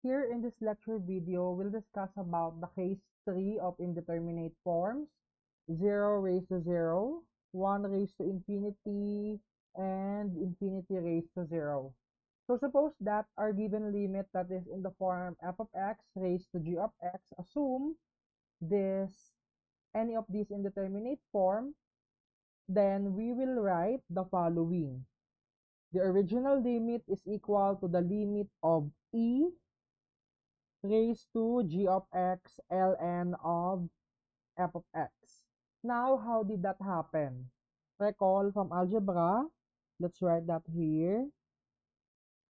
Here in this lecture video, we'll discuss about the case 3 of indeterminate forms, 0 raised to 0, 1 raised to infinity, and infinity raised to 0. So suppose that our given limit that is in the form f of x raised to g of x, assume any of these indeterminate form, then we will write the following. The original limit is equal to the limit of e raised to g of x ln of f of x. Now, how did that happen? Recall from algebra. Let's write that here.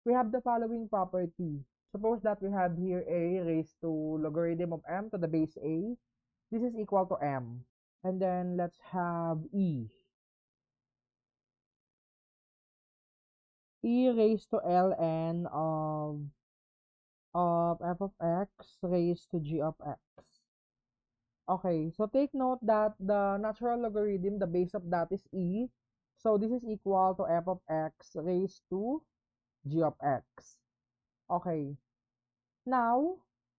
We have the following property. Suppose that we have here a raised to logarithm of m to the base a. This is equal to m. And then let's have e. E raised to ln of f of x raised to g of x. Okay, so take note that the natural logarithm, the base of that is e. So this is equal to f of x raised to g of x. Okay, now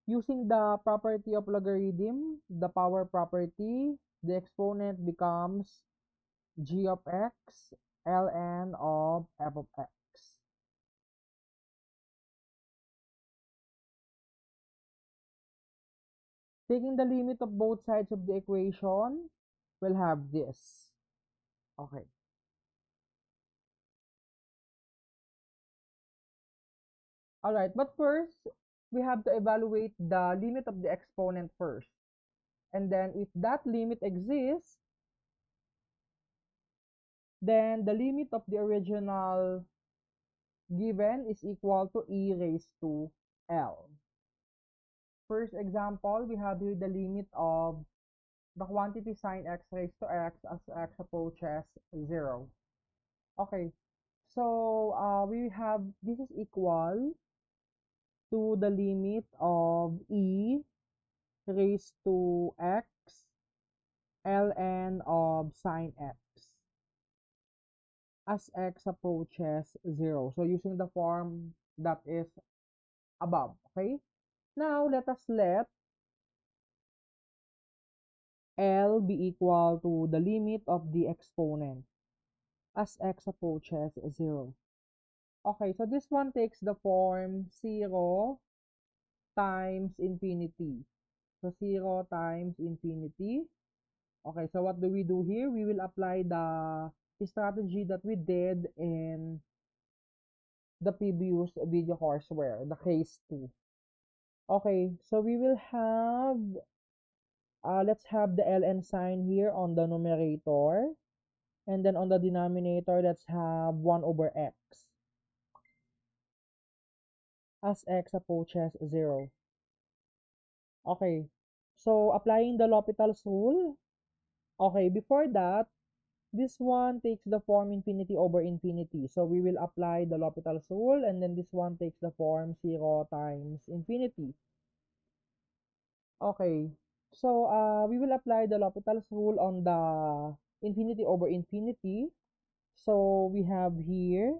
using the property of logarithm, the power property, the exponent becomes g of x ln of f of x. Taking the limit of both sides of the equation, we'll have this. Okay. Alright, but first, we have to evaluate the limit of the exponent first. And then if that limit exists, then the limit of the original given is equal to e raised to l. First example, we have here the limit of the quantity sine x raised to x as x approaches 0. Okay, so we have this is equal to the limit of e raised to x ln of sine x as x approaches 0. So using the form that is above, okay? Now, let us let L be equal to the limit of the exponent as x approaches 0. Okay, so this one takes the form 0 times infinity. So 0 times infinity. Okay, so what do we do here? We will apply the strategy that we did in the previous video courseware, the case 2. Okay, so we will have, let's have the ln sign here on the numerator. And then on the denominator, let's have 1 over x as x approaches 0. Okay, so applying the L'Hopital's rule. Okay, before that, this one takes the form infinity over infinity. So we will apply the L'Hopital's rule, and then this one takes the form 0 times infinity. Okay, so we will apply the L'Hopital's rule on the infinity over infinity. So we have here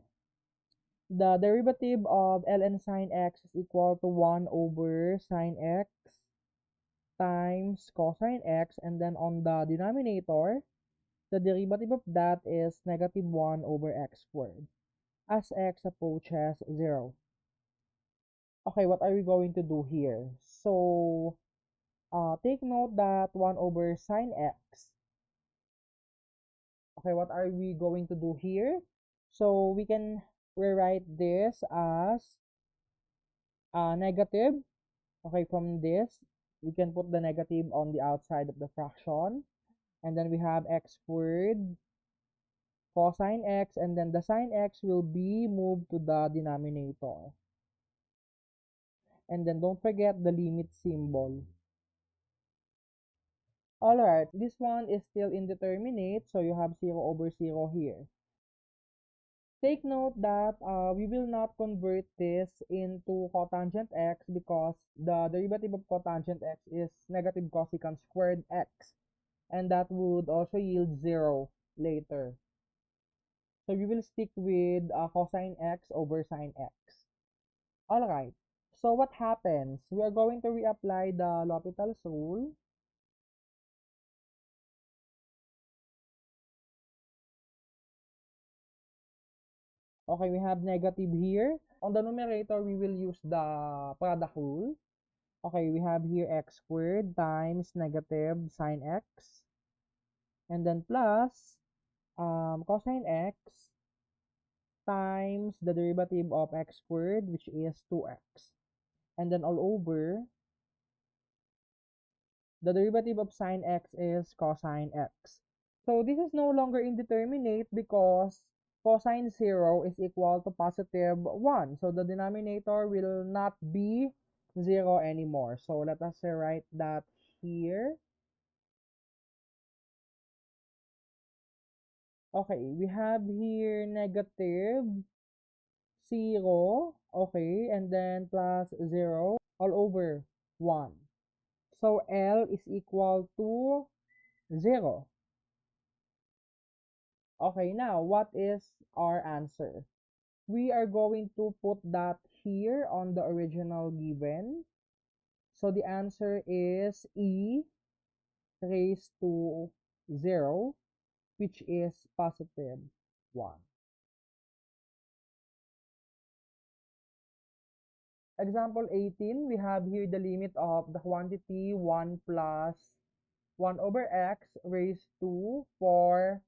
the derivative of ln sine x is equal to 1 over sine x times cosine x, and then on the denominator, the derivative of that is negative 1 over x squared as x approaches 0. Okay, what are we going to do here? So, take note that 1 over sine x. Okay, what are we going to do here? So, we can rewrite this as negative. Okay, from this, we can put the negative on the outside of the fraction. And then we have x squared cosine x, and then the sine x will be moved to the denominator. And then don't forget the limit symbol. Alright, this one is still indeterminate, so you have 0 over 0 here. Take note that we will not convert this into cotangent x because the derivative of cotangent x is negative cosecant squared x, and that would also yield 0 later. So we will stick with cosine x over sine x. Alright, So what happens? We are going to reapply the L'Hopital's rule. Okay, we have negative here. On the numerator, we will use the product rule. Okay, we have here x squared times negative sine x, and then plus cosine x times the derivative of x squared, which is 2x. And then all over, the derivative of sine x is cosine x. So this is no longer indeterminate because cosine 0 is equal to positive 1. So the denominator will not be 0 anymore. So let us write that here. Okay, we have here negative 0, okay, and then plus 0 all over 1. So L is equal to 0. Okay, now what is our answer? We are going to put that here on the original given. So the answer is E raised to 0, which is positive 1. Example 18, we have here the limit of the quantity 1 plus 1 over x raised to 4x.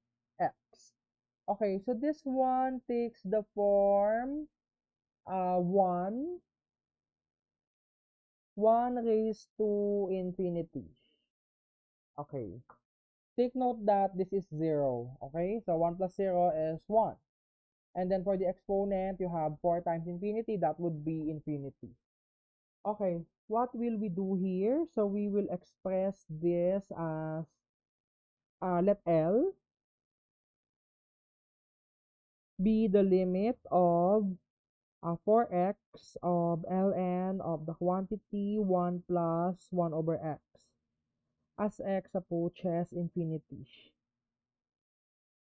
Okay, so this one takes the form 1 raised to infinity. Okay, take note that this is 0. Okay, so 1 plus 0 is 1. And then for the exponent, you have 4 times infinity. That would be infinity. Okay, what will we do here? So we will express this as let L be the limit of 4x of ln of the quantity 1 plus 1 over x as x approaches infinity.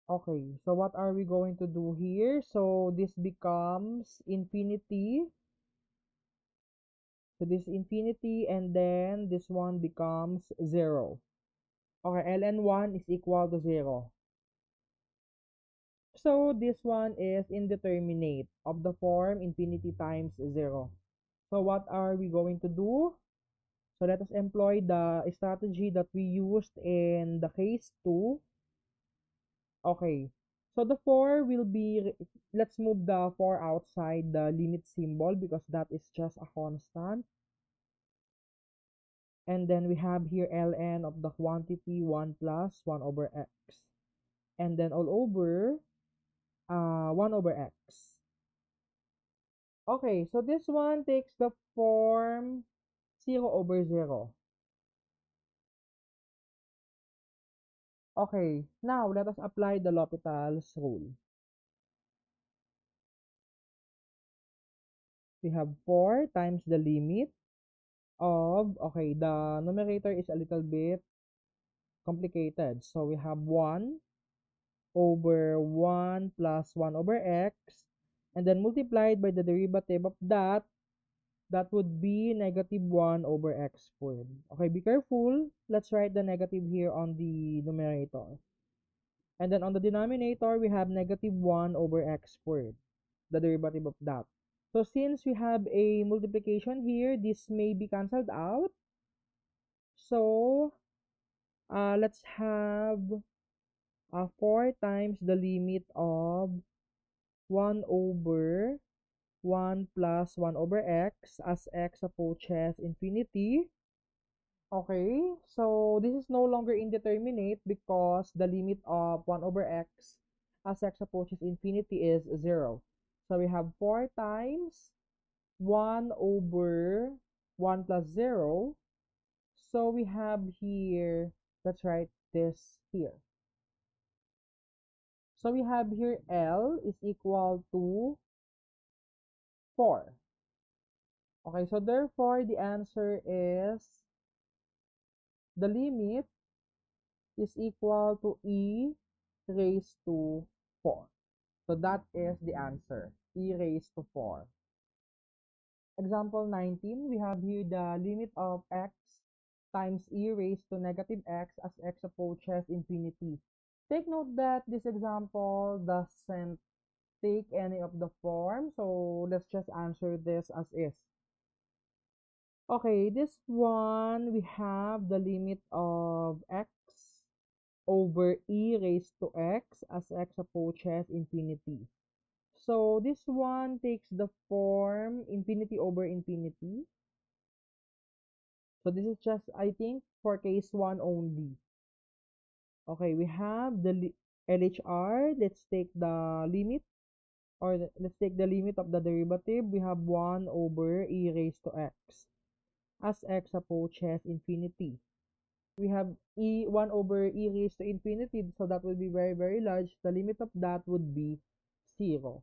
Okay, so what are we going to do here? So this becomes infinity. So this infinity, and then this one becomes 0. Okay, ln 1 is equal to 0. So this one is indeterminate of the form infinity times 0. So what are we going to do? So let us employ the strategy that we used in the case 2. Okay. So the 4 will be, let's move the 4 outside the limit symbol because that is just a constant. And then we have here ln of the quantity 1 plus 1 over x. And then all over 1 over x. Okay, so this one takes the form 0 over 0. Okay, now let us apply the L'Hopital's rule. We have 4 times the limit of, okay, the numerator is a little bit complicated. So we have 1 over 1 plus 1 over x, and then multiplied by the derivative of that, that would be negative 1 over x squared. Okay, be careful. Let's write the negative here on the numerator. And then on the denominator, we have negative 1 over x squared, the derivative of that. So since we have a multiplication here, this may be cancelled out. So let's have 4 times the limit of 1 over 1 plus 1 over x as x approaches infinity. Okay, so this is no longer indeterminate because the limit of 1 over x as x approaches infinity is 0. So we have 4 times 1 over 1 plus 0. So we have here, let's write this here. So we have here L is equal to 4. Okay, so therefore the answer is the limit is equal to e raised to 4. So that is the answer, e raised to 4. Example 19, we have here the limit of x times e raised to negative x as x approaches infinity. Take note that this example doesn't take any of the form, so let's just answer this as is. Okay, this one, we have the limit of x over e raised to x as x approaches infinity. So this one takes the form infinity over infinity. So this is just, I think, for case 1 only. Okay, we have the LHR. Let's take the limit, or let's take the limit of the derivative. We have 1 over e raised to x as x approaches infinity. We have 1 over e raised to infinity, so that will be very, very large. The limit of that would be 0.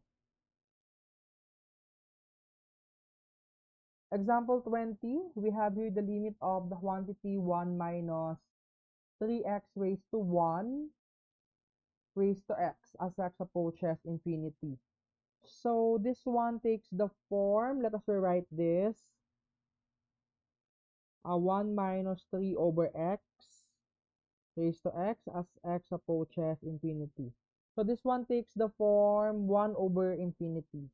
Example 20, we have here the limit of the quantity 1 minus 3x raised to 1 raised to x as x approaches infinity. So this one takes the form, let us rewrite this, 1 minus 3 over x raised to x as x approaches infinity. So this one takes the form 1 over infinity.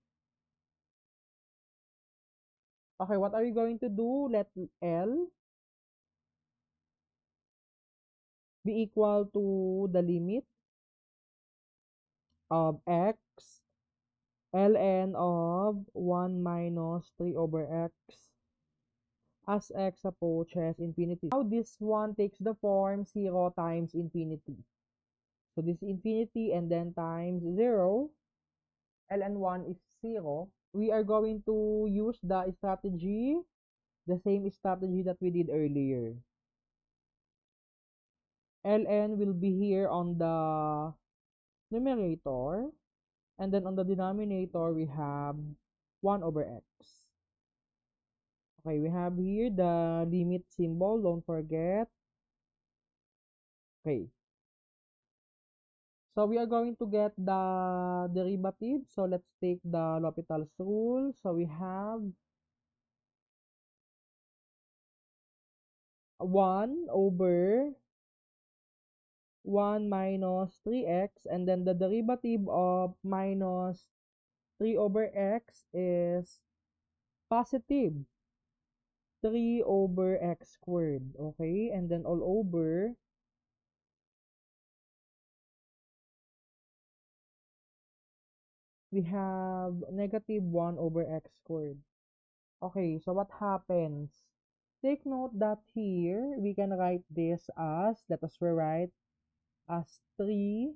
Okay, what are you going to do? Let L be equal to the limit of x ln of 1 minus 3 over x as x approaches infinity. Now this one takes the form 0 times infinity. So this is infinity and then times 0. Ln 1 is 0. We are going to use the strategy, the same strategy that we did earlier. Ln will be here on the numerator, and then on the denominator we have 1 over x. Okay, we have here the limit symbol, don't forget. Okay, so we are going to get the derivative. So let's take the L'Hopital's rule. So we have 1 over 1 minus 3x, and then the derivative of minus 3 over x is positive 3 over x squared. Okay, and then all over we have negative 1 over x squared. Okay, so what happens? Take note that here we can write this as, let us rewrite as 3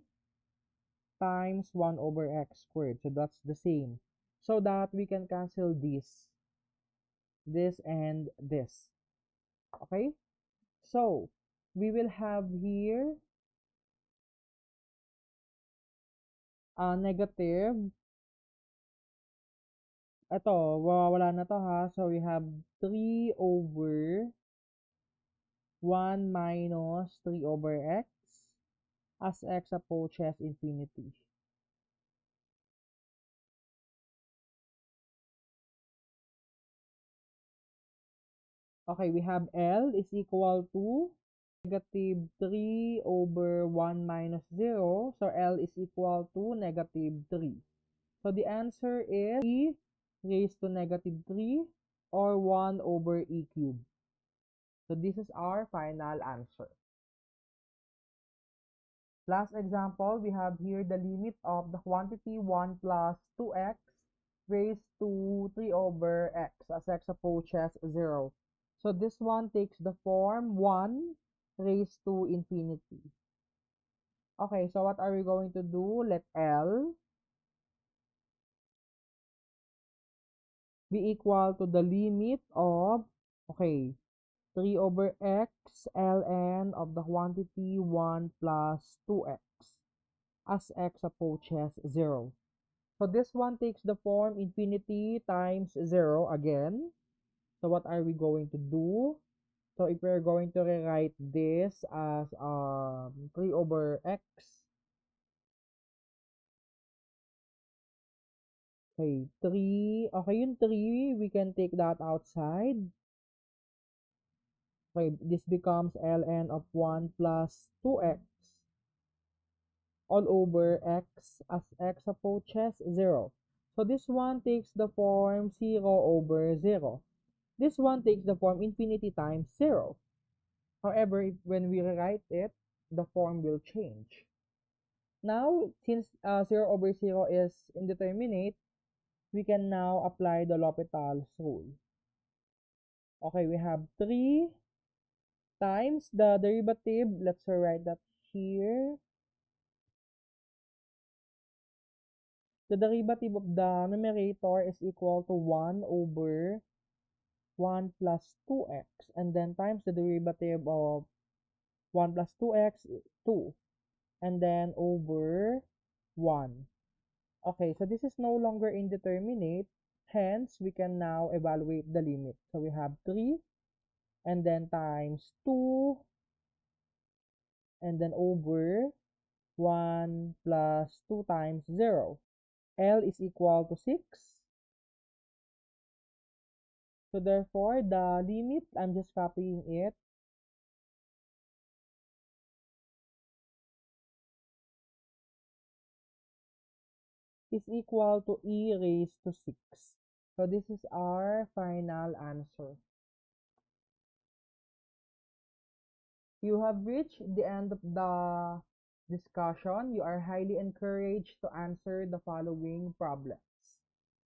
times 1 over x squared. So that's the same. So that we can cancel this and this. Okay? So we will have here a negative. Ito, wala na to ha. So we have 3 over 1 minus 3 over x as x approaches infinity. Okay, we have L is equal to negative 3 over 1 minus 0. So L is equal to negative 3. So the answer is e raised to negative 3 or 1 over e cubed. So this is our final answer. Last example, we have here the limit of the quantity 1 plus 2x raised to 3 over x as x approaches 0. So this one takes the form 1 raised to infinity. Okay, so what are we going to do? Let L be equal to the limit of, okay, 3 over x ln of the quantity 1 plus 2x as x approaches 0. So this one takes the form infinity times 0 again. So what are we going to do? So if we're going to rewrite this as 3 over x, Okay, 3. Okay, yung 3, we can take that outside. Okay, this becomes ln of 1 plus 2x all over x as x approaches 0. So this one takes the form 0 over 0. This one takes the form infinity times 0. However, when we rewrite it, the form will change. Now, since 0 over 0 is indeterminate, we can now apply the L'Hopital's rule. Okay, we have 3 times the derivative. Let's write that here. The derivative of the numerator is equal to 1 over 1 plus 2x. And then times the derivative of 1 plus 2x, 2. And then over 1. Okay, so this is no longer indeterminate. Hence, we can now evaluate the limit. So we have 3 and then times 2 and then over 1 plus 2 times 0. L is equal to 6. So therefore, the limit, I'm just copying it, is equal to e raised to 6. So this is our final answer. You have reached the end of the discussion. You are highly encouraged to answer the following problem.